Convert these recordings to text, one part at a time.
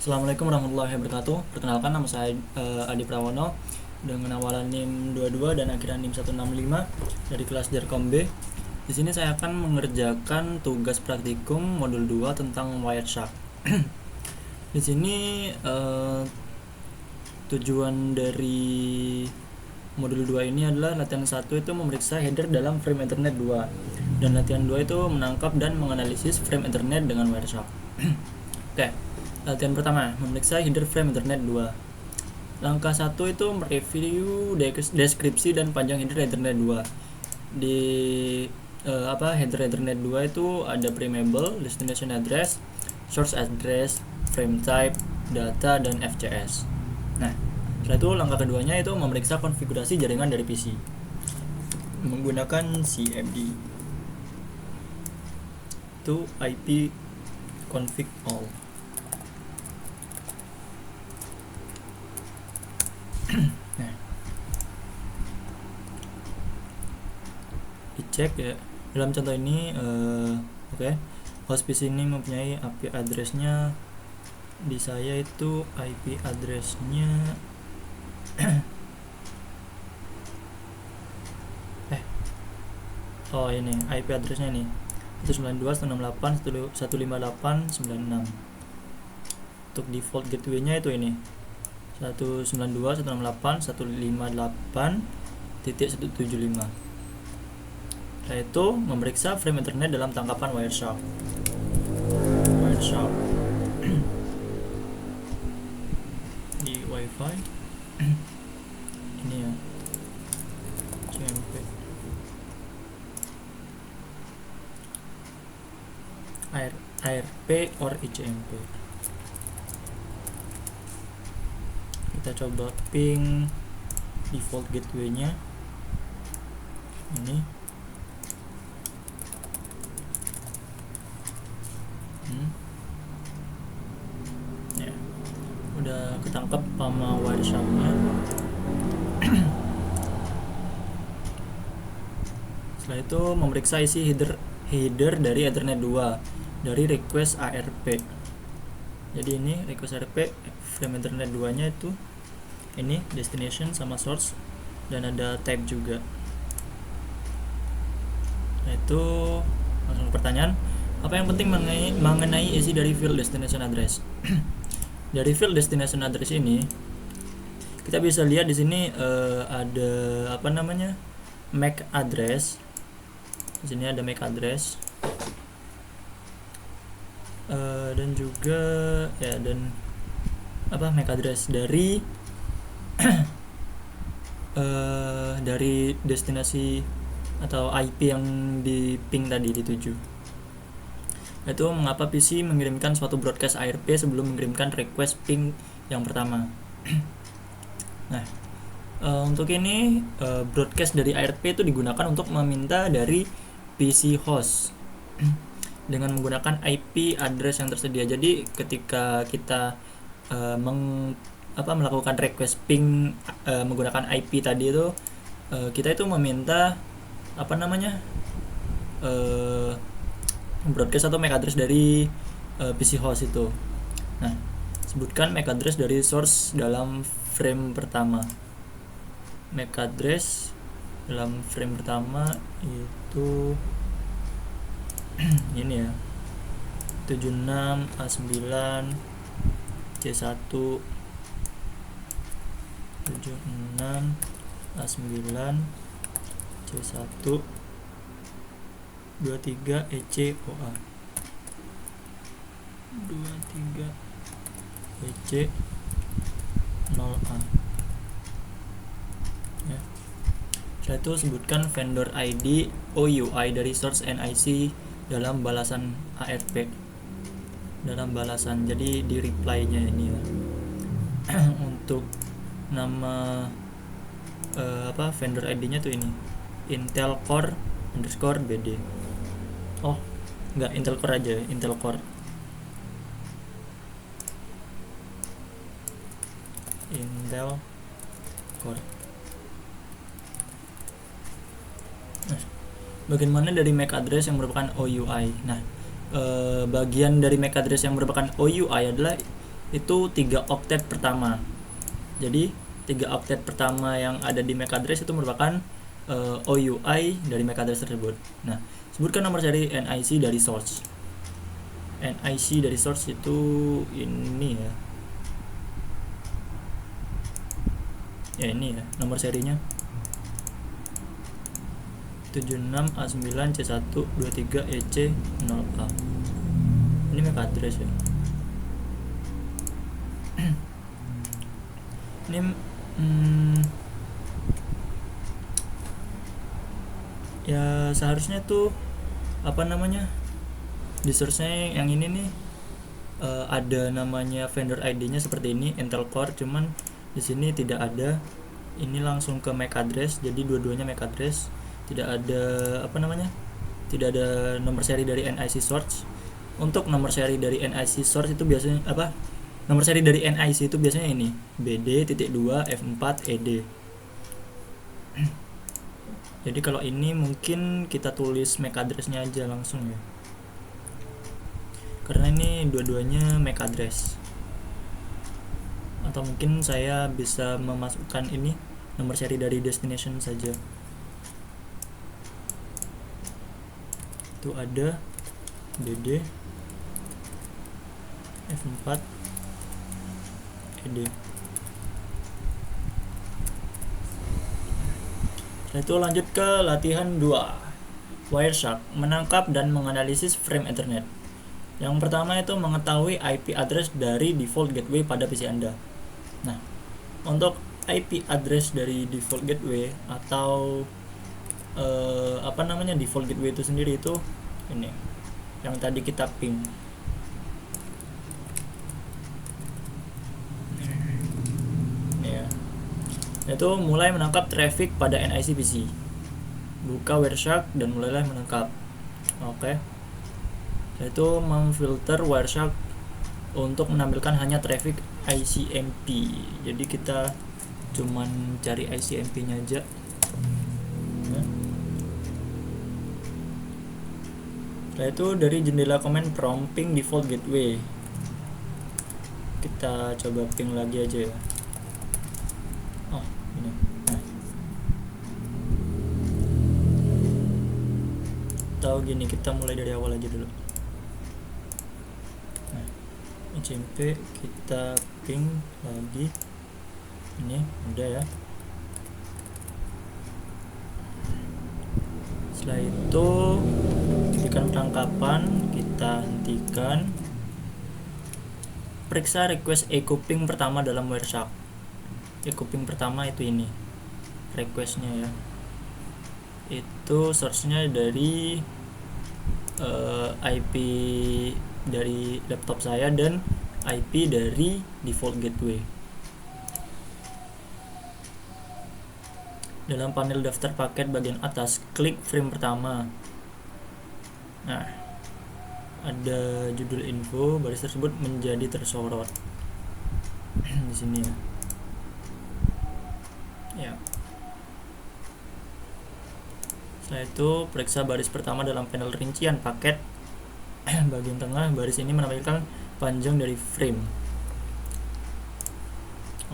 Assalamualaikum warahmatullahi wabarakatuh. Perkenalkan, nama saya Adi Prawono dengan awalan NIM 22 dan akhiran NIM 165 dari kelas Jarkom B. Di sini saya akan mengerjakan tugas praktikum modul 2 tentang Wireshark. Di sini tujuan dari modul 2 ini adalah latihan 1 itu memeriksa header dalam frame Ethernet 2 dan latihan 2 itu menangkap dan menganalisis frame Ethernet dengan Wireshark. Oke. Latihan pertama, memeriksa header frame Ethernet 2. Langkah 1 itu mereview deskripsi dan panjang header Ethernet 2. Di header Ethernet 2 itu ada preamble, destination address, source address, frame type, data, dan FCS. Nah, setelah itu langkah keduanya itu memeriksa konfigurasi jaringan dari PC menggunakan CMD. Itu IP config all. Nah, dicek ya dalam contoh ini. Host PC ini mempunyai IP address-nya, di saya itu IP address-nya ini IP address-nya nih 192.168.158.96. Untuk default gateway-nya itu ini 192.168.158.175. Setelah itu memeriksa frame Ethernet dalam tangkapan Wireshark. Di WiFi ini ya, CMP. ARP or ICMP. Kita coba ping default gateway-nya ini. Ya, udah ketangkep sama Wireshark-nya. Setelah itu memeriksa isi header dari Ethernet 2 dari request ARP. Jadi ini request ARP frame Ethernet 2-nya itu ini destination sama source dan ada type juga. Nah, itu langsung ke pertanyaan, apa yang penting mengenai isi dari field destination address? Dari field destination address ini kita bisa lihat di sini ada MAC address. Di sini ada MAC address. Dan juga ya MAC address dari dari destinasi atau IP yang di ping tadi dituju. Itu mengapa PC mengirimkan suatu broadcast ARP sebelum mengirimkan request ping yang pertama. Nah, untuk ini broadcast dari ARP itu digunakan untuk meminta dari PC host dengan menggunakan IP address yang tersedia. Jadi ketika kita melakukan request ping menggunakan IP tadi itu, kita itu meminta broadcast atau MAC address dari PC host itu. Nah, sebutkan MAC address dari source dalam frame pertama. MAC address dalam frame pertama itu ini ya, 76A9 C1 76A9 C1 23 ECOA 23 EC 0A ya. Setelah itu sebutkan vendor ID OUI dari source NIC dalam balasan ARP, jadi di reply-nya ini ya. Untuk nama vendor ID-nya tuh ini Intel Core _BD. Oh, enggak, Intel Core aja, Intel Core. Intel Core. Nah, bagaimana dari MAC address yang merupakan OUI? Nah, bagian dari MAC address yang merupakan OUI adalah itu 3 oktet pertama. Jadi 3 oktet pertama yang ada di MAC address itu merupakan OUI dari MAC address tersebut. Nah, sebutkan nomor seri NIC dari source. NIC dari source itu ini ya. Ya ini ya, nomor serinya 76A9C123EC0A. Ini MAC address ya. Ini ya seharusnya tuh apa namanya, di source-nya yang ini nih ada namanya vendor ID-nya seperti ini Intel Core, cuman di sini tidak ada. Ini langsung ke MAC address, jadi dua-duanya MAC address, tidak ada apa namanya, tidak ada nomor seri dari NIC source. Untuk nomor seri dari NIC source itu biasanya apa, nomor seri dari NIC itu biasanya ini BD.2 F4 ED. Jadi kalau ini mungkin kita tulis MAC address-nya aja langsung ya, karena ini dua-duanya MAC address. Atau mungkin saya bisa memasukkan ini nomor seri dari destination saja. Itu ada BD F4 ED. Setelah itu lanjut ke latihan 2, Wireshark, menangkap dan menganalisis frame Ethernet. Yang pertama itu mengetahui IP address dari default gateway pada PC Anda. Nah, untuk IP address dari default gateway atau apa namanya, default gateway itu sendiri itu ini yang tadi kita ping. Itu mulai menangkap traffic pada NIC PC. Buka Wireshark dan mulailah menangkap. Oke. Yaitu memfilter Wireshark untuk menampilkan hanya traffic ICMP. Jadi kita cuman cari ICMP-nya aja. Setelah itu dari jendela command prompt ping default gateway, kita coba ping lagi aja ya. Atau gini, kita mulai dari awal aja dulu. Nah, ICMP kita ping lagi. Ini udah ya. Setelah itu hentikan penangkapan, kita hentikan. Periksa request echo ping pertama dalam Wireshark. Echo ping pertama itu ini requestnya ya, itu source-nya dari IP dari laptop saya dan IP dari default gateway. Dalam panel daftar paket bagian atas, klik frame pertama. Nah, ada judul info, baris tersebut menjadi tersorot di sini ya. Ya. Setelah itu periksa baris pertama dalam panel rincian paket. Bagian tengah baris ini menampilkan panjang dari frame.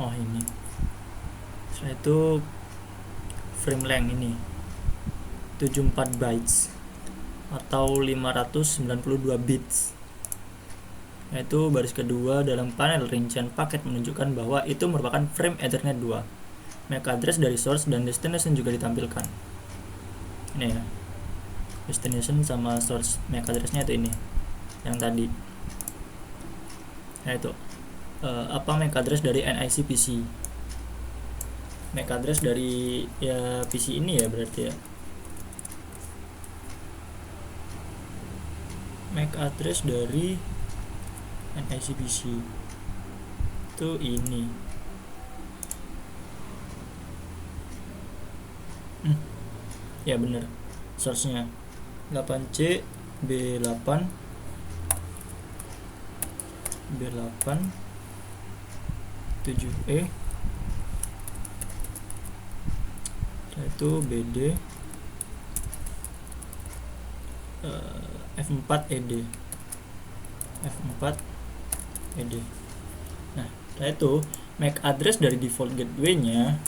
Oh ini. Setelah itu frame length ini 74 bytes atau 592 bits. Yaitu baris kedua dalam panel rincian paket menunjukkan bahwa itu merupakan frame Ethernet 2. MAC address dari source dan destination juga ditampilkan. Ini ya, destination sama source MAC address-nya itu ini yang tadi. Nah itu apa MAC address dari NIC PC. MAC address dari ya PC ini ya berarti ya. MAC address dari NIC PC itu ini. Ya bener, source-nya 8C B8 7E, itu BD F4 ED Setelah itu MAC address dari default gateway-nya,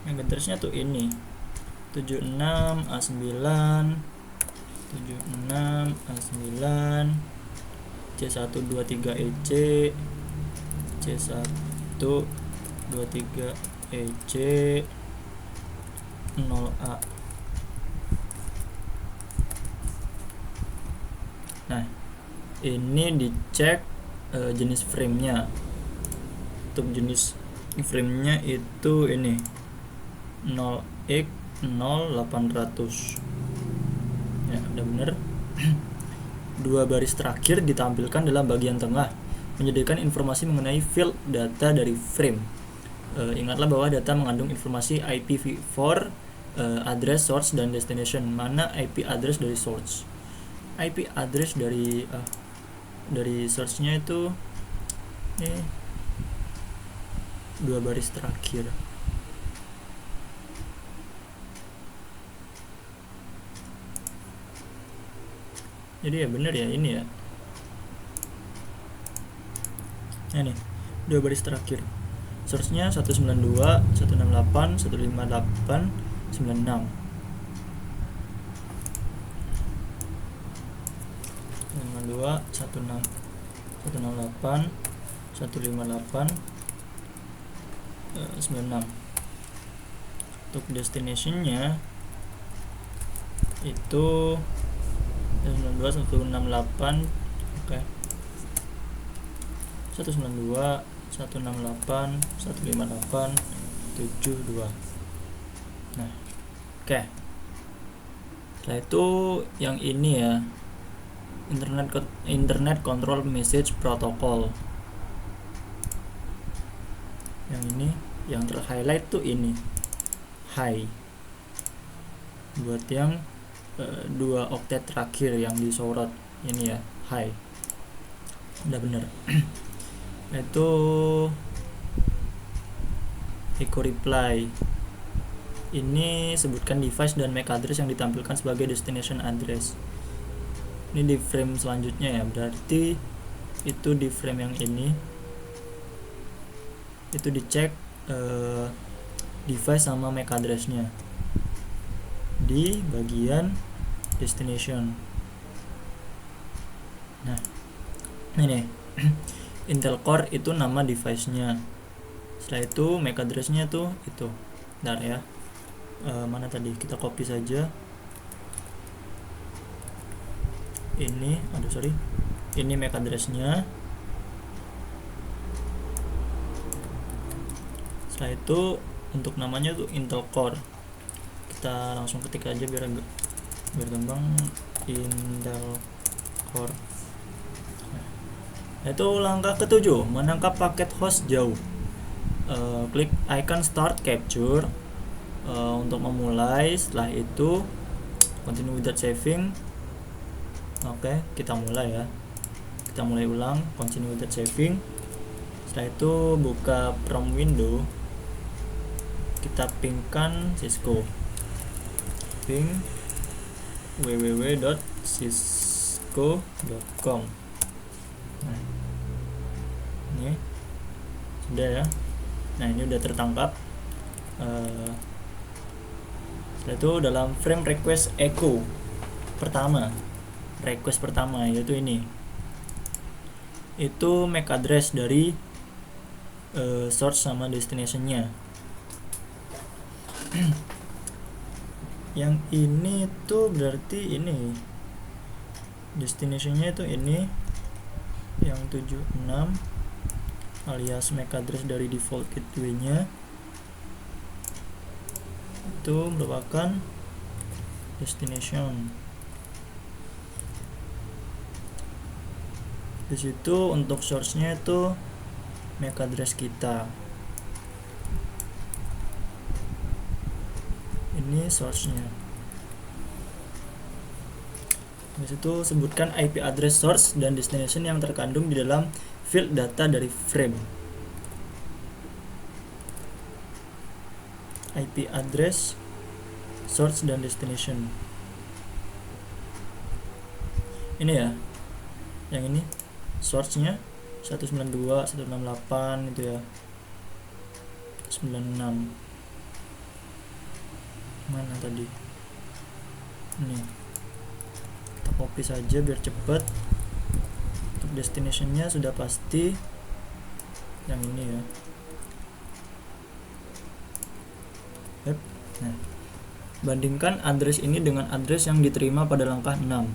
MAC address-nya tuh ini 76A9 C123EC C123EC 0A. Nah, ini dicek jenis frame-nya. Untuk jenis frame-nya itu ini 0x0800. Ya, udah bener. Dua baris terakhir ditampilkan dalam bagian tengah, menyediakan informasi mengenai field data dari frame. Ingatlah bahwa data mengandung informasi IPv4, address, source, dan destination. Mana IP address dari source? IP address dari source-nya itu ini dua baris terakhir. Jadi ya bener ya, ini ya. Nah nih, dua baris terakhir. Source-nya 192, 168, 158, 96. 192, 168, 158, 96. Untuk destination-nya itu 192, 168, oke. 192, 168, 158, 72. Nah, oke. Setelah itu yang ini ya, Internet Control Message Protocol. Yang ini, yang ter-highlight tuh ini, high. Buat yang 2 oktet terakhir yang disorot ini ya, high. Udah bener. Itu echo reply. Ini sebutkan device dan MAC address yang ditampilkan sebagai destination address. Ini di frame selanjutnya ya, berarti itu di frame yang ini itu dicek device sama MAC addressnya di bagian destination. Nah, ini Intel Core itu nama device-nya. Setelah itu MAC address-nya tuh itu. Bentar ya. Mana tadi? Kita copy saja. Ini, ini MAC address-nya. Setelah itu untuk namanya tuh Intel Core. Kita langsung ketik aja biar gampang, Intel Core. Itu langkah ke-7, menangkap paket host jauh. Klik icon start capture untuk memulai. Setelah itu continue without saving. Oke, kita mulai ya. Kita mulai ulang, continue without saving. Setelah itu buka from window, kita pingkan Cisco, ping www.cisco.com. Nah, ini sudah ya. Nah, ini udah tertangkap. Setelah itu dalam frame request echo request pertama yaitu ini, itu MAC address dari source sama destinationnya. Yang ini tuh berarti ini destinationnya itu ini yang 76 alias MAC address dari default gateway-nya itu merupakan destination. Di situ untuk source-nya itu MAC address kita. Ini source-nya. Di situ sebutkan IP address source dan destination yang terkandung di dalam field data dari frame. IP address, source dan destination. Ini ya. yang ini source-nya 192, 168 itu ya, 96 mana tadi, ini kita copy saja biar cepet. Untuk destination-nya sudah pasti yang ini ya. Nah, bandingkan address ini dengan address yang diterima pada langkah 6.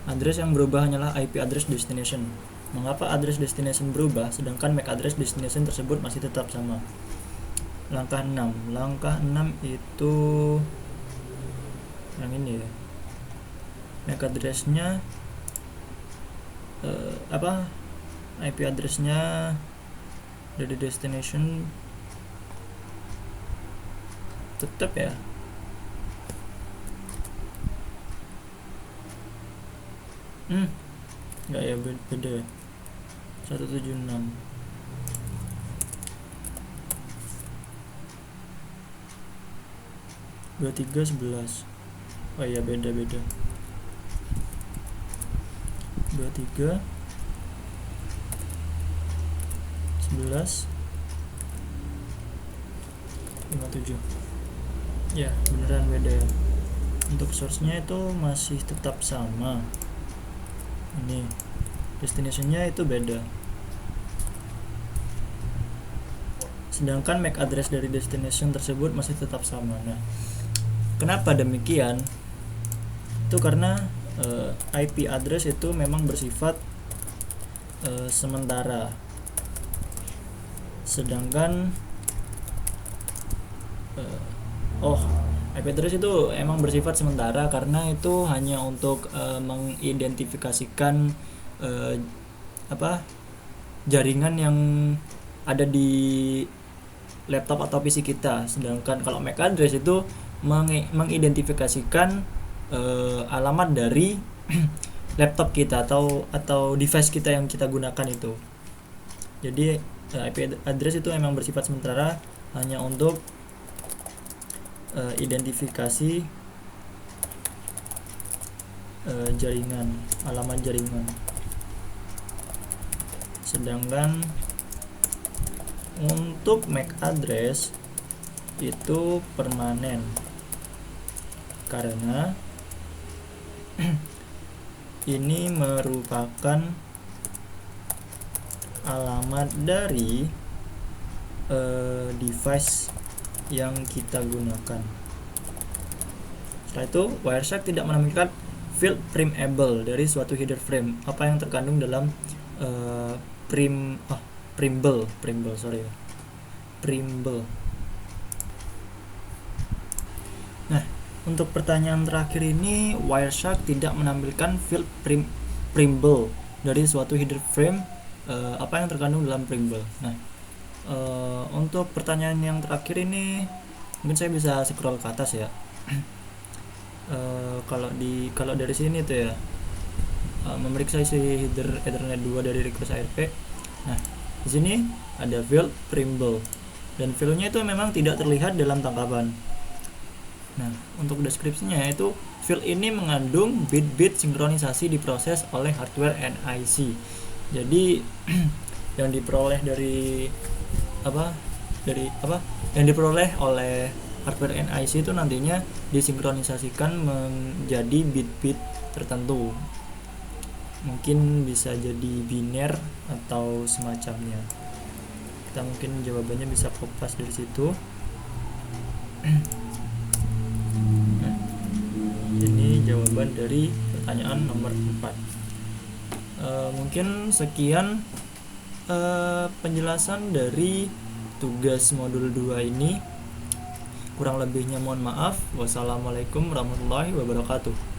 Address yang berubah hanyalah IP address destination. Mengapa address destination berubah sedangkan MAC address destination tersebut masih tetap sama? Langkah 6. Langkah 6 itu yang ini ya. MAC address-nya IP address-nya dari destination tetap ya. Enggak ya, beda ya. 176 2311. Oh iya, beda 23 11 57. Ya, beneran beda ya. Untuk source-nya itu masih tetap sama. Ini destination-nya itu beda. Sedangkan MAC address dari destination tersebut masih tetap sama. Nah, kenapa demikian? Itu karena IP address itu memang bersifat sementara. Sedangkan IP address itu emang bersifat sementara karena itu hanya untuk mengidentifikasikan jaringan yang ada di laptop atau PC kita. Sedangkan kalau MAC address itu mengidentifikasikan alamat dari laptop kita atau device kita yang kita gunakan itu. Jadi IP address itu emang bersifat sementara, hanya untuk identifikasi jaringan, alamat jaringan. Sedangkan untuk MAC address itu permanen karena ini merupakan alamat dari device yang kita gunakan. Setelah itu, Wireshark tidak menampilkan field primable dari suatu header frame. Apa yang terkandung dalam primble. Nah, untuk pertanyaan terakhir ini, Wireshark tidak menampilkan field primble dari suatu header frame. Apa yang terkandung dalam primble? Nah, untuk pertanyaan yang terakhir ini mungkin saya bisa scroll ke atas ya. Kalau dari sini tuh ya, memeriksa isi header Ethernet 2 dari request ARP. Nah, di sini ada field primble dan fieldnya itu memang tidak terlihat dalam tangkapan. Nah, untuk deskripsinya itu field ini mengandung bit-bit sinkronisasi diproses oleh hardware NIC. Jadi yang diperoleh yang diperoleh oleh hardware NIC itu nantinya disinkronisasikan menjadi bit-bit tertentu. Mungkin bisa jadi biner atau semacamnya. Kita mungkin jawabannya bisa kopas dari situ. Nah, ini jawaban dari pertanyaan nomor 4. Mungkin sekian penjelasan dari tugas modul 2 ini. Kurang lebihnya mohon maaf. Wassalamualaikum warahmatullahi wabarakatuh.